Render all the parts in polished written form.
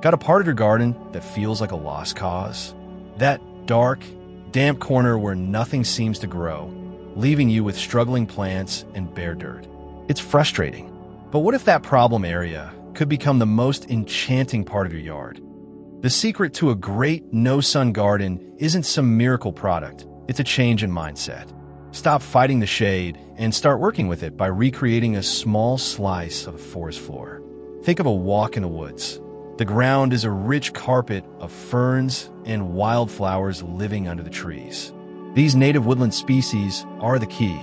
Got a part of your garden that feels like a lost cause? That dark, damp corner where nothing seems to grow, leaving you with struggling plants and bare dirt. It's frustrating. But what if that problem area could become the most enchanting part of your yard? The secret to a great no-sun garden isn't some miracle product. It's a change in mindset. Stop fighting the shade and start working with it by recreating a small slice of the forest floor. Think of a walk in the woods. The ground is a rich carpet of ferns and wildflowers living under the trees. These native woodland species are the key.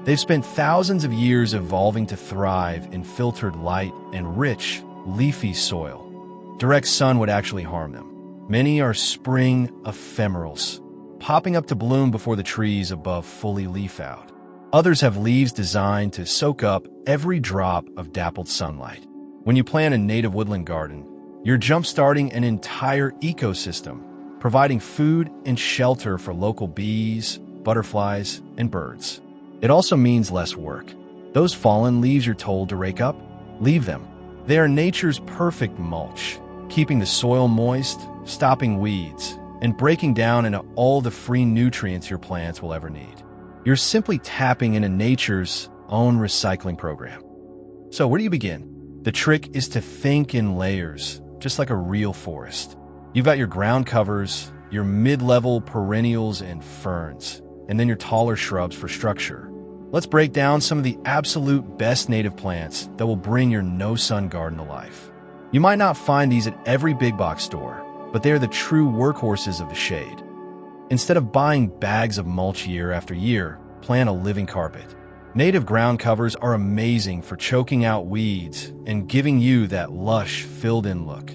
They've spent thousands of years evolving to thrive in filtered light and rich, leafy soil. Direct sun would actually harm them. Many are spring ephemerals, popping up to bloom before the trees above fully leaf out. Others have leaves designed to soak up every drop of dappled sunlight. When you plant a native woodland garden, you're jump-starting an entire ecosystem, providing food and shelter for local bees, butterflies, and birds. It also means less work. Those fallen leaves you're told to rake up, leave them. They are nature's perfect mulch, keeping the soil moist, stopping weeds, and breaking down into all the free nutrients your plants will ever need. You're simply tapping into nature's own recycling program. So where do you begin? The trick is to think in layers, just like a real forest. You've got your ground covers, your mid-level perennials and ferns, and then your taller shrubs for structure. Let's break down some of the absolute best native plants that will bring your no-sun garden to life. You might not find these at every big box store, but they are the true workhorses of the shade. Instead of buying bags of mulch year after year, plant a living carpet. Native ground covers are amazing for choking out weeds and giving you that lush, filled-in look.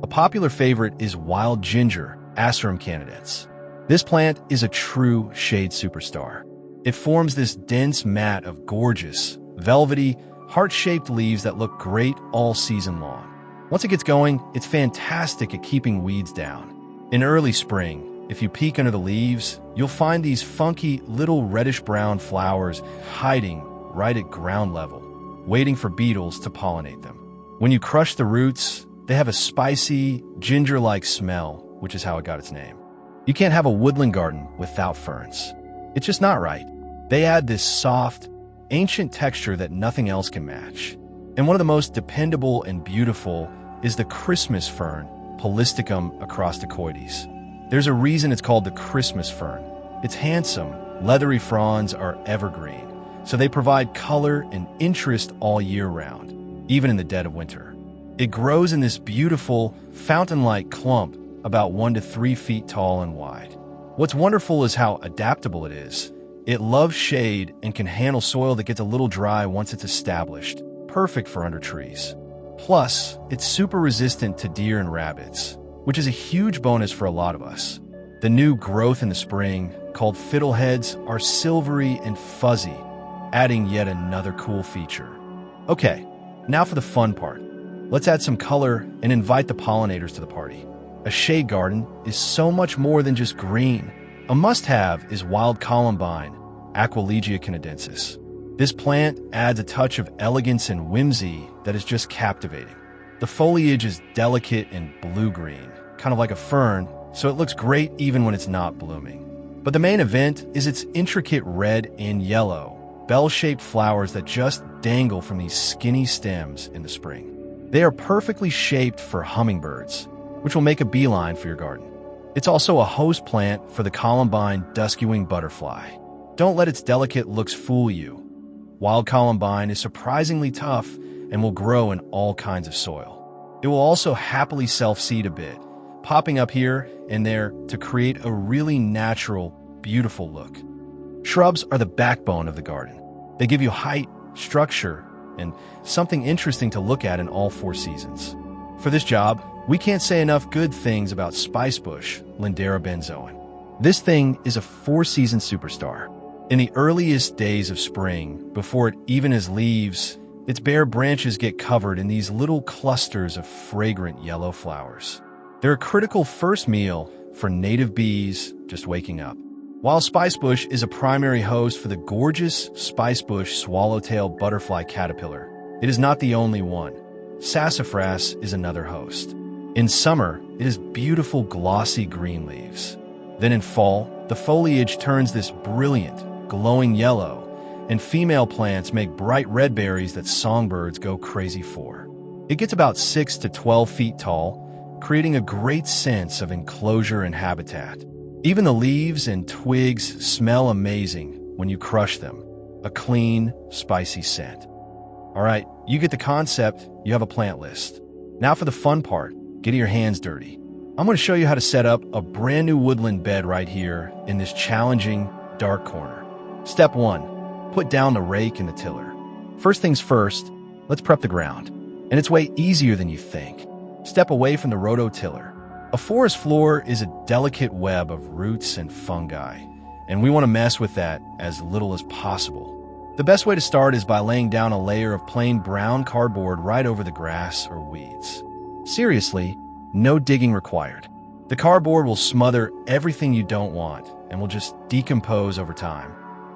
A popular favorite is wild ginger, Asarum candidates. This plant is a true shade superstar. It forms this dense mat of gorgeous, velvety, heart-shaped leaves that look great all season long. Once it gets going, it's fantastic at keeping weeds down. In early spring, if you peek under the leaves, you'll find these funky little reddish-brown flowers hiding right at ground level, waiting for beetles to pollinate them. When you crush the roots, they have a spicy, ginger-like smell, which is how it got its name. You can't have a woodland garden without ferns. It's just not right. They add this soft, ancient texture that nothing else can match. And one of the most dependable and beautiful is the Christmas fern, Polystichum acrosticoides. There's a reason it's called the Christmas fern. Its handsome, leathery fronds are evergreen, so they provide color and interest all year round, even in the dead of winter. It grows in this beautiful, fountain-like clump about 1 to 3 feet tall and wide. What's wonderful is how adaptable it is. It loves shade and can handle soil that gets a little dry once it's established, perfect for under trees. Plus, it's super resistant to deer and rabbits, which is a huge bonus for a lot of us. The new growth in the spring, called fiddleheads, are silvery and fuzzy, adding yet another cool feature. Okay, now for the fun part. Let's add some color and invite the pollinators to the party. A shade garden is so much more than just green. A must-have is wild columbine, Aquilegia canadensis. This plant adds a touch of elegance and whimsy that is just captivating. The foliage is delicate and blue-green, kind of like a fern, so it looks great even when it's not blooming. But the main event is its intricate red and yellow, bell-shaped flowers that just dangle from these skinny stems in the spring. They are perfectly shaped for hummingbirds, which will make a beeline for your garden. It's also a host plant for the columbine dusky-winged butterfly. Don't let its delicate looks fool you. Wild columbine is surprisingly tough and will grow in all kinds of soil. It will also happily self-seed a bit, popping up here and there to create a really natural, beautiful look. Shrubs are the backbone of the garden. They give you height, structure, and something interesting to look at in all 4 seasons. For this job, we can't say enough good things about spicebush, Lindera benzoin. This thing is a 4-season superstar. In the earliest days of spring, before it even has leaves, its bare branches get covered in these little clusters of fragrant yellow flowers. They're a critical first meal for native bees just waking up. While spicebush is a primary host for the gorgeous spicebush swallowtail butterfly caterpillar, it is not the only one. Sassafras is another host. In summer, it has beautiful glossy green leaves. Then in fall, the foliage turns this brilliant, glowing yellow, and female plants make bright red berries that songbirds go crazy for. It gets about 6 to 12 feet tall, creating a great sense of enclosure and habitat. Even the leaves and twigs smell amazing when you crush them, a clean, spicy scent. All right, you get the concept, you have a plant list. Now for the fun part, getting your hands dirty. I'm going to show you how to set up a brand new woodland bed right here in this challenging, dark corner. Step 1, put down the rake and the tiller. First things first, let's prep the ground. And it's way easier than you think. Step away from the rototiller. A forest floor is a delicate web of roots and fungi, and we want to mess with that as little as possible. The best way to start is by laying down a layer of plain brown cardboard right over the grass or weeds. Seriously, no digging required. The cardboard will smother everything you don't want and will just decompose over time,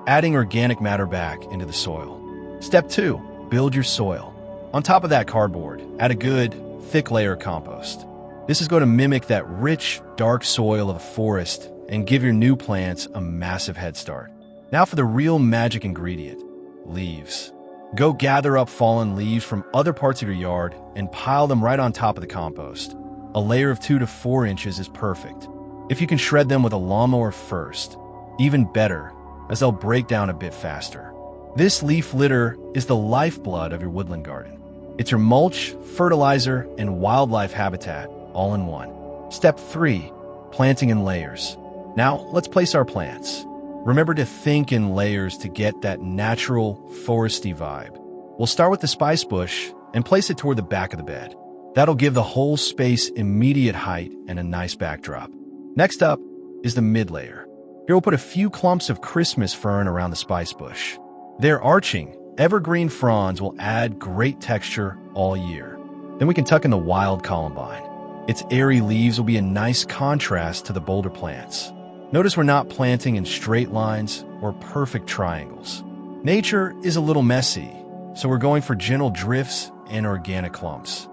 adding organic matter back into the soil. Step 2, build your soil. On top of that cardboard, add a good, thick layer of compost. This is going to mimic that rich, dark soil of a forest and give your new plants a massive head start. Now for the real magic ingredient, leaves. Go gather up fallen leaves from other parts of your yard and pile them right on top of the compost. A layer of 2 to 4 inches is perfect. If you can shred them with a lawnmower first, even better, as they'll break down a bit faster. This leaf litter is the lifeblood of your woodland garden. It's your mulch, fertilizer, and wildlife habitat all in one. Step 3, planting in layers. Now, let's place our plants. Remember to think in layers to get that natural, foresty vibe. We'll start with the spice bush and place it toward the back of the bed. That'll give the whole space immediate height and a nice backdrop. Next up is the mid-layer. Here we'll put a few clumps of Christmas fern around the spice bush. Their arching, evergreen fronds will add great texture all year. Then we can tuck in the wild columbine. Its airy leaves will be a nice contrast to the bolder plants. Notice we're not planting in straight lines or perfect triangles. Nature is a little messy, so we're going for gentle drifts and organic clumps.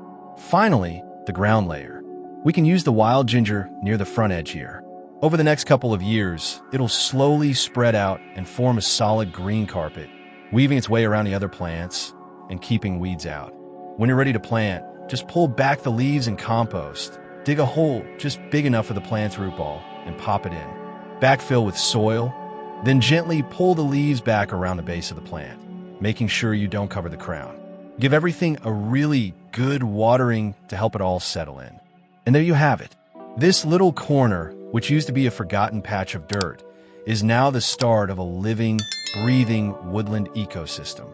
Finally, the ground layer. We can use the wild ginger near the front edge here. Over the next couple of years, it'll slowly spread out and form a solid green carpet, weaving its way around the other plants and keeping weeds out. When you're ready to plant, just pull back the leaves and compost. Dig a hole just big enough for the plant's root ball and pop it in. Backfill with soil, then gently pull the leaves back around the base of the plant, making sure you don't cover the crown. Give everything a really good watering to help it all settle in. And there you have it. This little corner, which used to be a forgotten patch of dirt, is now the start of a living, breathing woodland ecosystem.